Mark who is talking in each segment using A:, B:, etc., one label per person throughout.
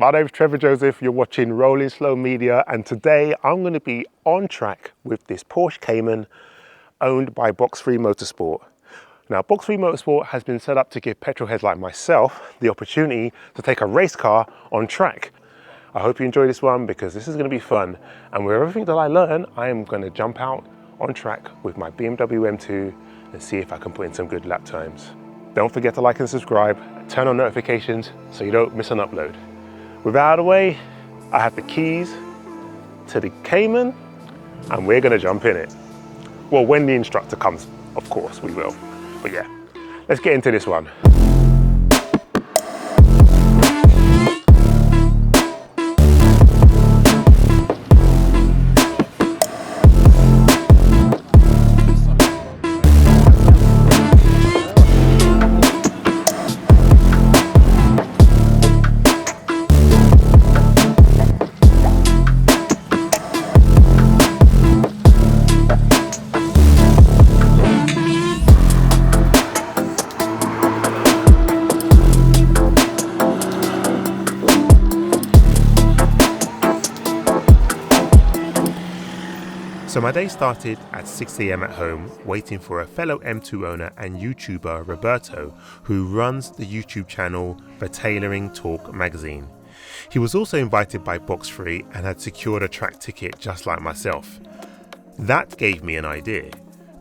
A: My name's Trevor Joseph, you're watching Rolling Slow Media, and today I'm going to be on track with this Porsche Cayman owned by Box3 Motorsport. Now, Box3 Motorsport has been set up to give petrol heads like myself the opportunity to take a race car on track. I hope you enjoy this one because this is going to be fun, and with everything that I learn, I am going to jump out on track with my BMW M2 and see if I can put in some good lap times. Don't forget to like and subscribe, turn on notifications so you don't miss an upload. With that out of the way, I have the keys to the Cayman and we're gonna jump in it. Well, when the instructor comes, of course we will. But yeah, let's get into this one. So my day started at 6 AM at home, waiting for a fellow M2 owner and YouTuber, Roberto, who runs the YouTube channel The Tailoring Talk magazine. He was also invited by Box3 and had secured a track ticket just like myself. That gave me an idea.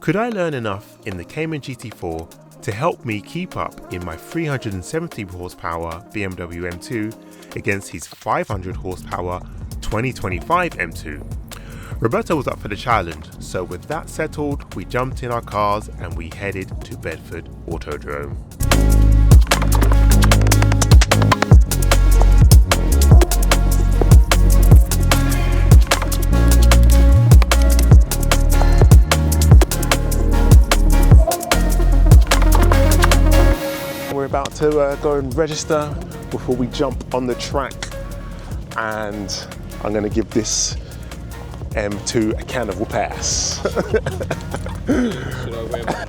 A: Could I learn enough in the Cayman GT4 to help me keep up in my 370 horsepower BMW M2 against his 500 horsepower 2025 M2? Roberto was up for the challenge, so with that settled, we jumped in our cars and we headed to Bedford Autodrome. We're about to go and register before we jump on the track, and I'm going to give this M2 a can of pass.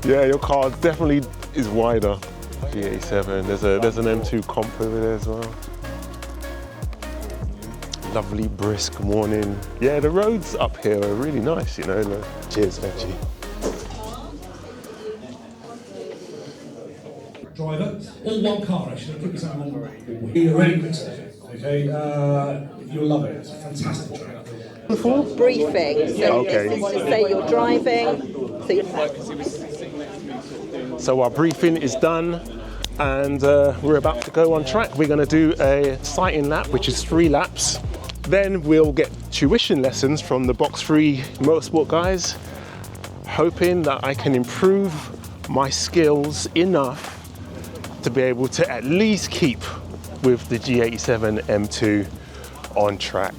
A: Yeah, your car definitely is wider. G87. There's an M2 comp over there as well. Lovely brisk morning. Yeah, the roads up here are really nice, you know. Cheers, Benji.
B: Driver, all one car actually. I'll put this out on. You're really quick session, okay? You'll love it. It's a fantastic track.
C: Briefing, so
A: Okay.
C: this is to say you're driving.
A: So our briefing is done and we're about to go on track. We're going to do a sighting lap, which is 3 laps. Then we'll get tuition lessons from the Box3 Motorsport guys, hoping that I can improve my skills enough to be able to at least keep with the G87 M2 on track.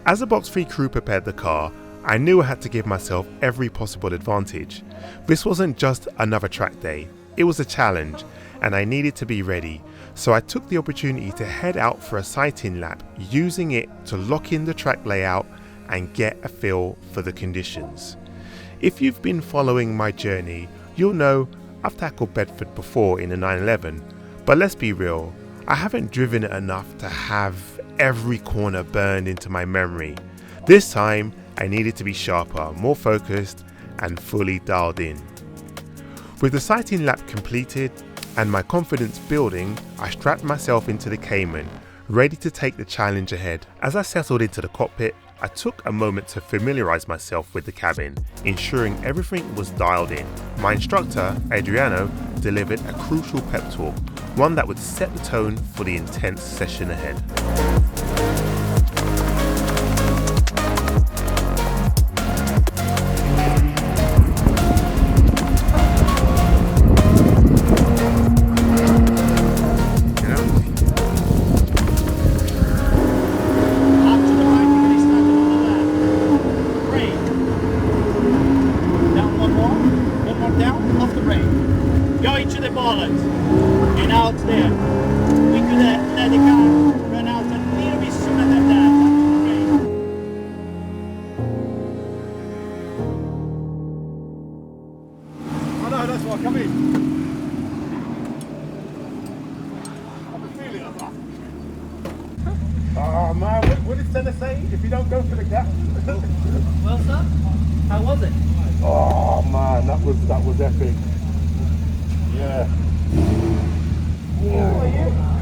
D: As the Box3 crew prepared the car, I knew I had to give myself every possible advantage. This wasn't just another track day, it was a challenge and I needed to be ready, so I took the opportunity to head out for a sighting lap, using it to lock in the track layout and get a feel for the conditions. If you've been following my journey, you'll know I've tackled Bedford before in a 911, but let's be real, I haven't driven it enough to have every corner burned into my memory. This time I needed to be sharper, more focused and fully dialed in. With the sighting lap completed and my confidence building, I strapped myself into the Cayman, ready to take the challenge ahead. As I settled into the cockpit, I took a moment to familiarize myself with the cabin, ensuring everything was dialed in. My instructor, Adriano, delivered a crucial pep talk, one that would set the tone for the intense session ahead.
A: Come in. I can feel it. Oh man, what did Senna say? If you don't go for the gap.
E: Well, sir, how was it?
A: Oh man, that was epic. Yeah.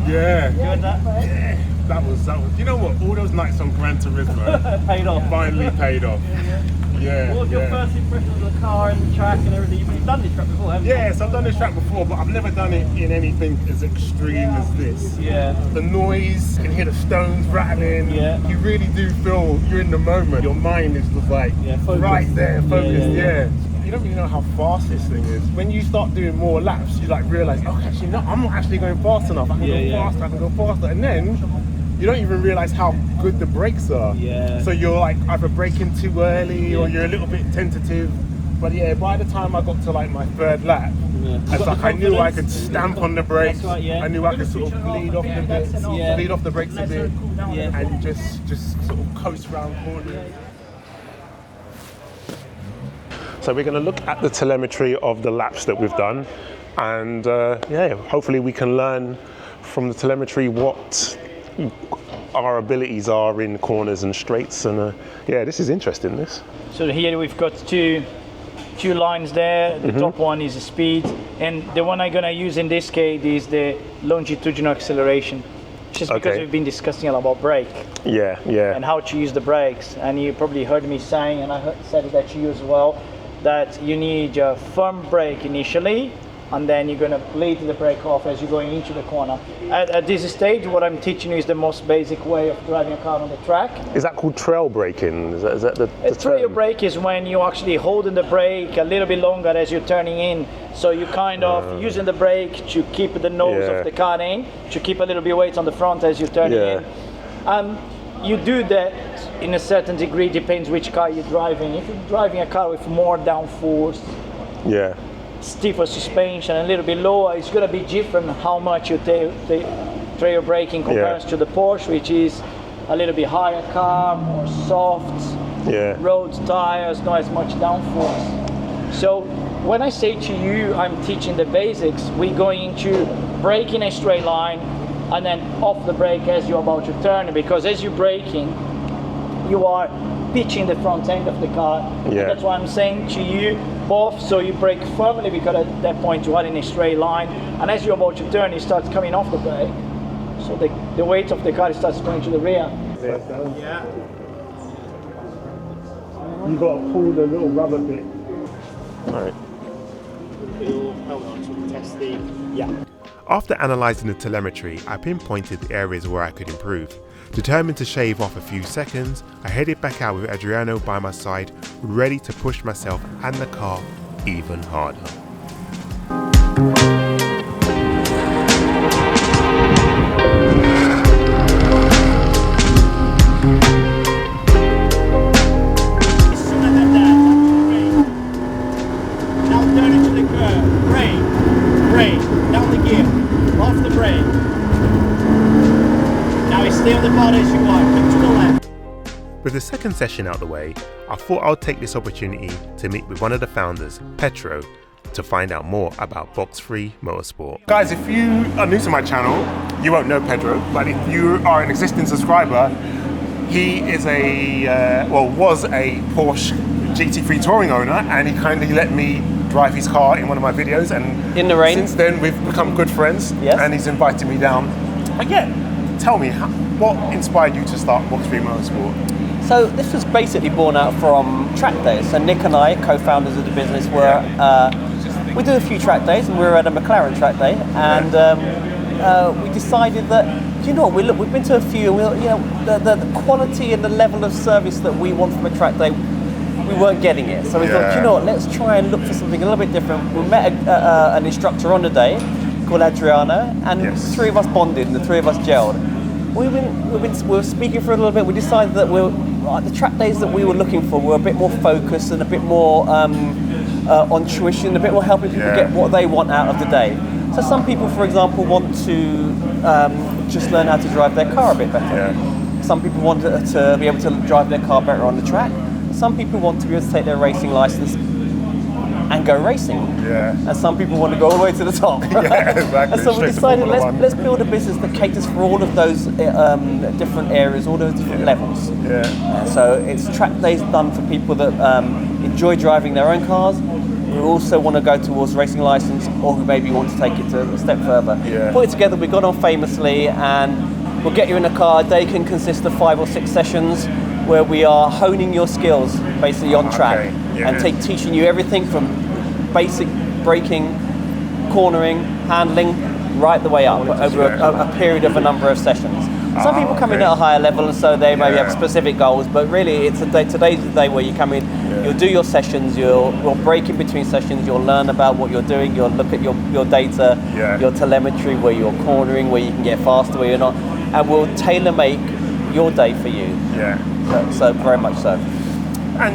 A: Yeah.
E: Good, that?
A: Yeah. That was. You know what? All those nights on Gran Turismo
E: Paid off.
A: finally paid off. Yeah.
E: What was your first impression of the car and the track and everything? You've done this track before, haven't you?
A: Yes, I've done this track before, but I've never done it in anything as extreme as this.
E: Yeah.
A: The noise, you can hear the stones rattling.
E: Yeah.
A: You really do feel you're in the moment. Your mind is just like
E: focused.
A: right there, focused.
E: Yeah.
A: You don't really know how fast this thing is. When you start doing more laps, you like realize, oh, actually, no, I'm not actually going fast enough. I can go faster. I can go faster, and then you don't even realize how good the brakes are.
E: Yeah.
A: So you're like either braking too early or you're a little bit tentative. But yeah, by the time I got to like my third lap, it's like I knew I could stamp on the brakes.
E: That's right, yeah.
A: I knew I could sort of bleed off the bits, bleed off the brakes a bit, and just sort of coast round corners. So we're going to look at the telemetry of the laps that we've done, and yeah, hopefully we can learn from the telemetry what our abilities are in corners and straights, and yeah, this is interesting, this.
E: So here we've got two lines there. The top one is the speed, and the one I'm gonna use in this case is the longitudinal acceleration. Just because we've been discussing a lot about brake.
A: Yeah, yeah.
E: And how to use the brakes, and you probably heard me saying, and I said it at you as well, that you need a firm brake initially, and then you're going to bleed the brake off as you're going into the corner. At this stage, what I'm teaching you is the most basic way of driving a car on the track.
A: Is that called trail braking? Is that the
E: trail
A: term?
E: brake is when you actually holding the brake a little bit longer as you're turning in. So you kind of using the brake to keep the nose of the car in, to keep a little bit of weight on the front as you're turning in. You do that in a certain degree, depends which car you're driving. If you're driving a car with more downforce, stiffer suspension, a little bit lower, it's going to be different how much you trail brake in comparison to the Porsche, which is a little bit higher car, more soft, road tires, not as much downforce. So when I say to you, I'm teaching the basics, we're going to brake in a straight line and then off the brake as you're about to turn, because as you're braking, you are pitching the front end of the car. And that's why I'm saying to you both, so you brake firmly, because at that point you are in a straight line, and as you're about to turn, it starts coming off the brake. So the weight of the car starts going to the rear.
A: Yeah. You got to pull the little rubber bit. Alright.
E: Hold on to test the...
D: After analysing the telemetry, I pinpointed the areas where I could improve. Determined to shave off a few seconds, I headed back out with Adriano by my side, ready to push myself and the car even harder.
E: Now turn into the curve, brake, down the gear, off the brake. Now stay on the bar as you are, keep to the left.
D: With the second session out the way, I thought I'd take this opportunity to meet with one of the founders, Petro, to find out more about Box3 Motorsport.
A: Guys, if you are new to my channel, you won't know Pedro, but if you are an existing subscriber, he is was a Porsche GT3 touring owner, and he kindly let me drive his car in one of my videos, and
F: in the rain.
A: Since then we've become good friends, and he's invited me down. Again, tell me, what inspired you to start Box3 Motorsport?
F: So this was basically born out from track days. So Nick and I, co-founders of the business, we do a few track days, and we were at a McLaren track day, and we decided that, you know, we've been to a few, the quality and the level of service that we want from a track day, we weren't getting it. So we thought, you know what, let's try and look for something a little bit different. We met an instructor on the day called Adriana, and the three of us bonded, and the three of us gelled. We were speaking for a little bit. We decided that the track days that we were looking for were a bit more focused and a bit more on tuition, a bit more helping people get what they want out of the day. So some people, for example, want to just learn how to drive their car a bit better. Some people want to be able to drive their car better on the track. Some people want to be able to take their racing license and go racing.
A: Yeah.
F: And some people want to go all the way to the top.
A: Yeah, exactly.
F: And so we
A: Straight to
F: decided
A: Formula One.
F: let's build a business that caters for all of those different areas, all those different levels.
A: Yeah.
F: So it's track days done for people that enjoy driving their own cars, who also want to go towards racing license, or who maybe want to take it to a step further.
A: Yeah.
F: Put it together, we got on famously, and we'll get you in a car. A day can consist of 5 or 6 sessions where we are honing your skills basically on track,
A: Yeah.
F: and teaching you everything from basic braking, cornering, handling, right the way up over a period of a number of sessions. Some people come in at a higher level, and so they maybe have specific goals, but really it's a day, today's the day where you come in, you'll do your sessions, you'll break in between sessions, you'll learn about what you're doing, you'll look at your data, your telemetry, where you're cornering, where you can get faster, where you're not, and we'll tailor make your day for you.
A: Yeah.
F: So very much so.
A: And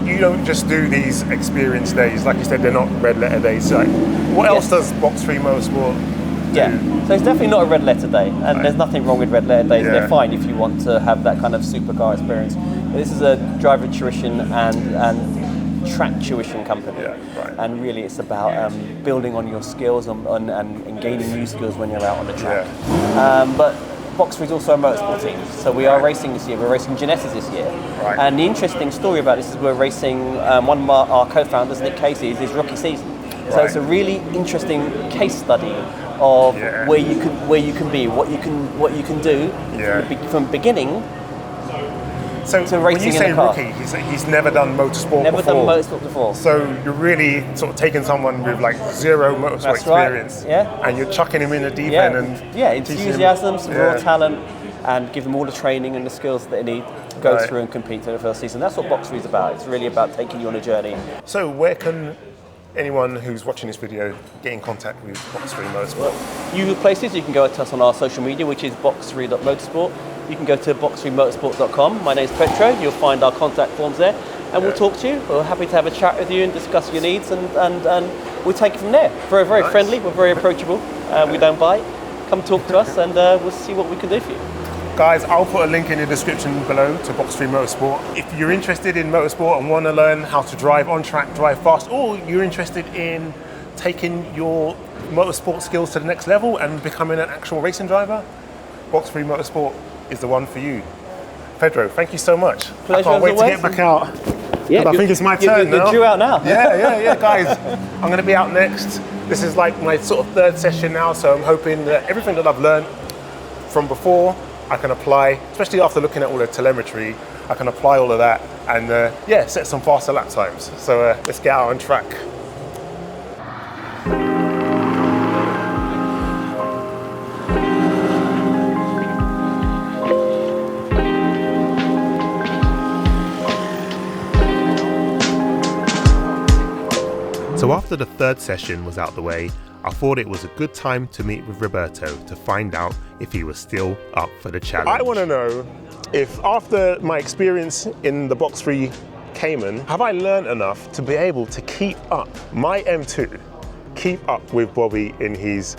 A: you don't just do these experience days, like you said, they're not red letter days. Like, what else does Box3 Motorsport do?
F: Yeah, so it's definitely not a red letter day, and there's nothing wrong with red letter days. They're fine if you want to have that kind of supercar experience. But this is a driver tuition and track tuition company, and really it's about building on your skills and gaining new skills when you're out on the track. But Box3 is also a motorsport team, so we are racing this year. We're racing Genesis this year, and the interesting story about this is we're racing one of our co-founders, Nick Casey's, his rookie season. So it's a really interesting case study of where you can be, what you can do from beginning.
A: So
F: to
A: when
F: racing
A: you say
F: in a car.
A: rookie, he's never done motorsport
F: Never
A: before.
F: done motorsport before.
A: So you're really sort of taking someone with like zero motorsport
F: That's
A: experience,
F: right.
A: and you're chucking him in the deep end and teaching him.
F: enthusiasm, some raw talent, and give them all the training and the skills that they need to go through and compete in the first season. That's what Box3 is about. It's really about taking you on a journey.
A: So where can anyone who's watching this video get in contact with Box3 Motorsport?
F: Usual places, you can go to us on our social media, which is box3.motorsport. You can go to box3motorsport.com. My name's Petro. You'll find our contact forms there, and we'll talk to you. We're happy to have a chat with you and discuss your needs, and we'll take it from there. We're very friendly. We're very approachable. We don't bite. Come talk to us, and we'll see what we can do for you.
A: Guys, I'll put a link in the description below to Box3 Motorsport. If you're interested in motorsport and want to learn how to drive on track, drive fast, or you're interested in taking your motorsport skills to the next level and becoming an actual racing driver, Box3 Motorsport is the one for you. Pedro, thank you so much.
F: Pleasure
A: I can't wait
F: as
A: to
F: always.
A: get back out.
F: Yeah,
A: I think it's my turn now.
F: You're due out now.
A: Yeah, guys. I'm going to be out next. This is like my sort of third session now, so I'm hoping that everything that I've learned from before, I can apply, especially after looking at all the telemetry, I can apply all of that and set some faster lap times. So let's get out on track.
D: So after the third session was out the way, I thought it was a good time to meet with Roberto to find out if he was still up for the challenge.
A: I want to know if after my experience in the Box3 Cayman, have I learned enough to be able to keep up my M2, keep up with Bobby in his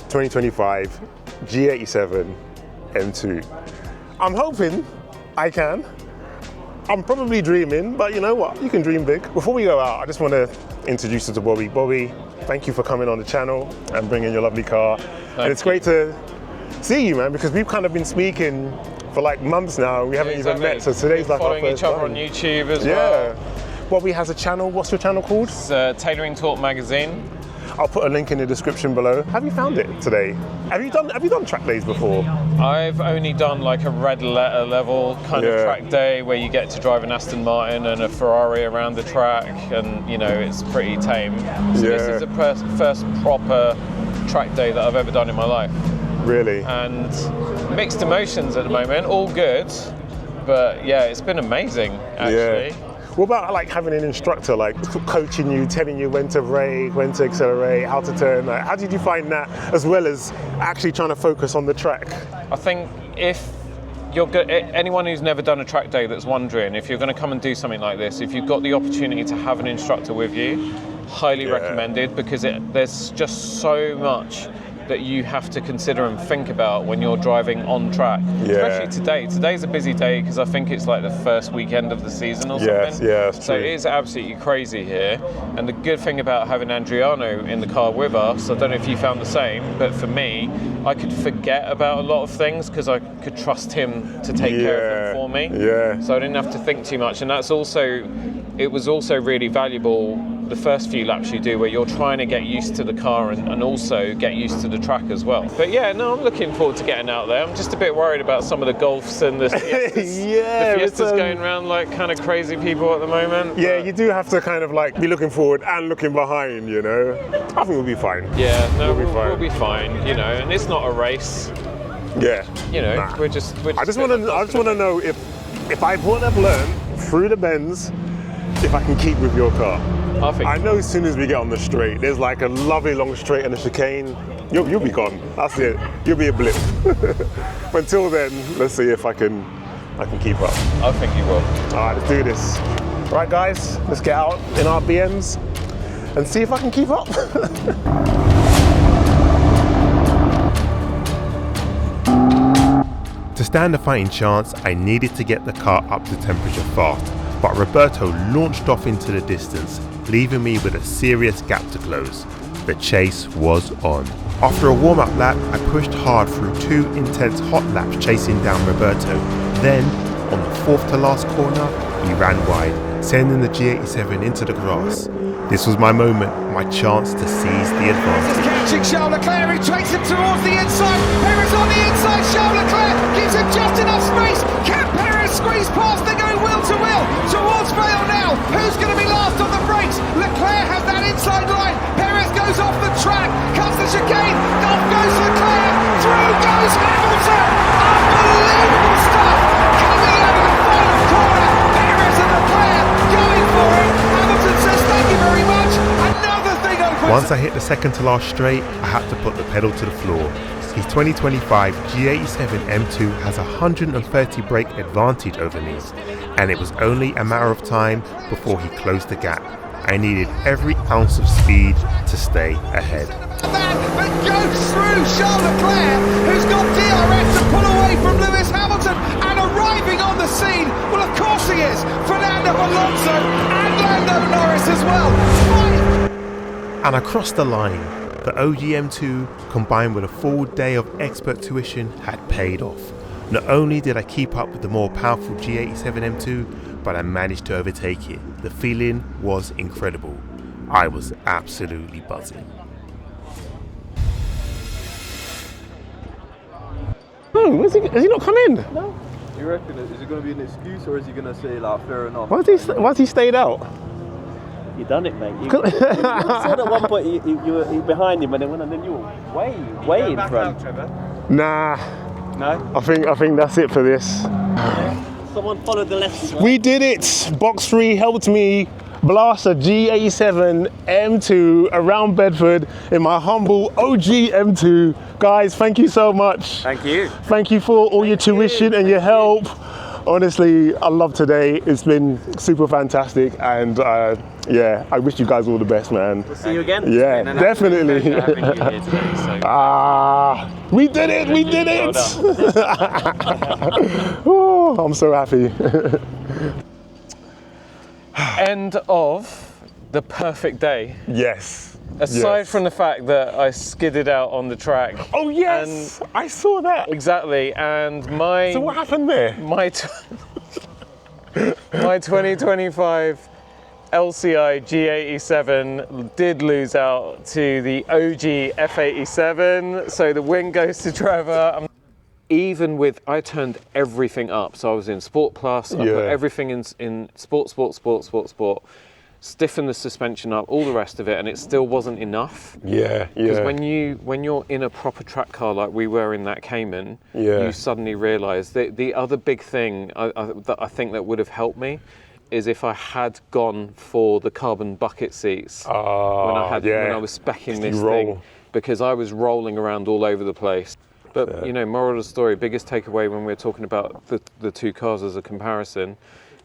A: 2025 G87 M2. I'm hoping I can. I'm probably dreaming, but you know what? You can dream big. Before we go out, I just want to introduce you to Bobby. Bobby, thank you for coming on the channel and bringing your lovely car. And it's great to see you, man, because we've kind of been speaking for like months now. We haven't even met, so today's like our
G: following
A: first
G: each other
A: time.
G: on YouTube as well.
A: Bobby has a channel. What's your channel called?
G: It's Tailoring Talk magazine.
A: I'll put a link in the description below. Have you found it today? Have you done track days before?
G: I've only done like a red letter level kind of track day where you get to drive an Aston Martin and a Ferrari around the track, and you know it's pretty tame. So this is the first proper track day that I've ever done in my life.
A: Really?
G: And mixed emotions at the moment, all good, but yeah, it's been amazing actually.
A: Yeah. What about like having an instructor like coaching you, telling you when to brake, when to accelerate, how to turn? Like, how did you find that, as well as actually trying to focus on the track?
G: I think if you're good, anyone who's never done a track day that's wondering, if you're going to come and do something like this, if you've got the opportunity to have an instructor with you, highly recommended, because there's just so much that you have to consider and think about when you're driving on track. Especially today. Today's a busy day because I think it's like the first weekend of the season or something.
A: Yeah, that's
G: so
A: true.
G: it is absolutely crazy here. And the good thing about having Adriano in the car with us, I don't know if you found the same, but for me, I could forget about a lot of things because I could trust him to take care of them for me.
A: Yeah.
G: So I didn't have to think too much. And it was also really valuable the first few laps you do where you're trying to get used to the car and also get used to the track as well. But yeah, no, I'm looking forward to getting out there. I'm just a bit worried about some of the Golfs and the Fiestas. The Fiestas going around like kind of crazy people at the moment.
A: Yeah, you do have to kind of like be looking forward and looking behind, you know. I think we'll be fine.
G: Yeah, no, we'll be fine, you know, and it's not a race.
A: Yeah.
G: You know,
A: Nah.
G: we're just
A: I just want to know if I've what I've learned through the bends, if I can keep with your car. I know as soon as we get on the straight, there's like a lovely long straight and a chicane. You'll be gone. That's it. You'll be a blip. Until then, let's see if I can keep up.
G: I think you will.
A: All right, let's do this. All right, guys, let's get out in our BMs and see if I can keep up.
D: To stand a fighting chance, I needed to get the car up to temperature fast, but Roberto launched off into the distance, leaving me with a serious gap to close. The chase was on. After a warm-up lap, I pushed hard through 2 intense hot laps chasing down Roberto. Then, on the 4th to last corner, he ran wide, sending the G87 into the grass. This was my moment, my chance to seize the advantage.
H: Catching Charles Leclerc, who takes him towards the inside. Perez on the inside, Charles Leclerc gives him just enough space. Can Perez squeeze past? They're going wheel to wheel towards Vale now. Who's going to be last on the brakes? Leclerc has that inside line. Perez goes off the track, cuts the chicane. Off goes Leclerc, through goes Hamilton. Unbelievable stuff coming out of the final corner. Perez and Leclerc going for it. Hamilton says thank you very much. Another thing opens.
D: Once I hit the second to last straight, I had to put the pedal to the floor. His 2025 G87 M2 has 130 brake advantage over me, and it was only a matter of time before he closed the gap. I needed every ounce of speed to stay ahead.
H: That goes through Charles Leclerc, who's got DRS to pull away from Lewis Hamilton, and arriving on the scene, well of course he is, Fernando Alonso and Lando Norris as well.
D: And across the line, the OG M2 combined with a full day of expert tuition had paid off. Not only did I keep up with the more powerful G87 M2, but I managed to overtake it. The feeling was incredible. I was absolutely buzzing.
A: Oh, has he not come in?
I: No. You reckon, is it going to be an excuse or is he going to say like fair enough?
A: Why's he stayed out?
F: You done it, mate. You said at one point you were behind him, and then you were way in front.
A: Nah.
F: No.
A: I think that's it for this.
F: Someone followed the lessons. Right?
A: We did it. Box3 helped me blast a G87 M2 around Bedford in my humble OG M2. Guys, thank you so much.
F: Thank you.
A: Thank you for all your tuition and your help. Honestly, I love today. It's been super fantastic, and yeah, I wish you guys all the best, man.
F: We'll see you again.
A: Yeah, definitely. We did it! We did it! Oh, I'm so happy.
G: End of the perfect day.
A: Yes.
G: Aside from the fact that I skidded out on the track.
A: Oh yes, I saw that.
G: Exactly, and my...
A: So what happened there?
G: My 2025 LCI G87 did lose out to the OG F87, so the win goes to Trevor. Even with, I turned everything up, so I was in Sport Plus, I put everything in Sport, stiffen the suspension up, all the rest of it, and it still wasn't enough.
A: Yeah.
G: Because when you're in a proper track car like we were in that Cayman, you suddenly realise that the other big thing that I think that would have helped me is if I had gone for the carbon bucket seats when I was speccing this thing, because I was rolling around all over the place. But you know, moral of the story, biggest takeaway when we're talking about the two cars as a comparison,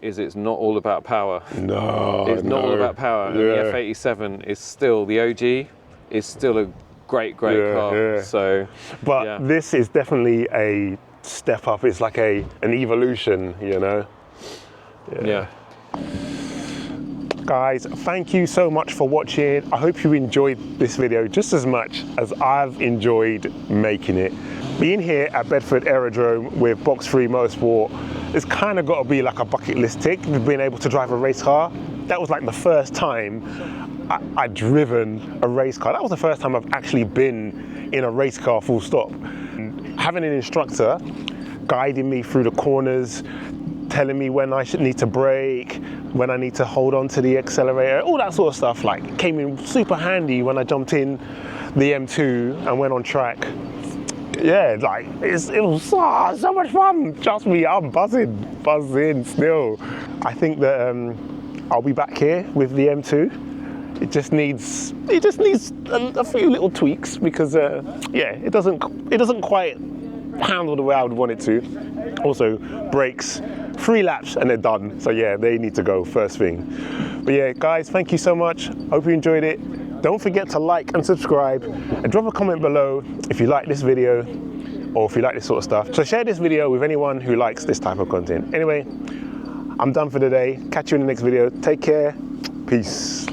G: is it's not all about power.
A: No,
G: it's not all about power. And the F87 is still, the OG is still a great car.
A: Yeah.
G: So,
A: but this is definitely a step up. It's like an evolution, you know.
G: Yeah.
A: Guys, thank you so much for watching. I hope you enjoyed this video just as much as I've enjoyed making it. Being here at Bedford Autodrome with Box3 Motorsport, it's kind of got to be like a bucket list tick, being able to drive a race car. That was like the first time I'd driven a race car. That was the first time I've actually been in a race car, full stop. Having an instructor guiding me through the corners, telling me when I should need to brake, when I need to hold on to the accelerator, all that sort of stuff, like came in super handy when I jumped in the M2 and went on track. Yeah, like it was so much fun. Trust me, I'm buzzing still. I think that I'll be back here with the M2. It just needs a few little tweaks because yeah, it doesn't quite handle the way I would want it to. Also, brakes, 3 laps and they're done. So yeah, they need to go first thing. But yeah, guys, thank you so much. Hope you enjoyed it. Don't forget to like and subscribe and drop a comment below if you like this video or if you like this sort of stuff. So share this video with anyone who likes this type of content. Anyway, I'm done for the day. Catch you in the next video. Take care. Peace.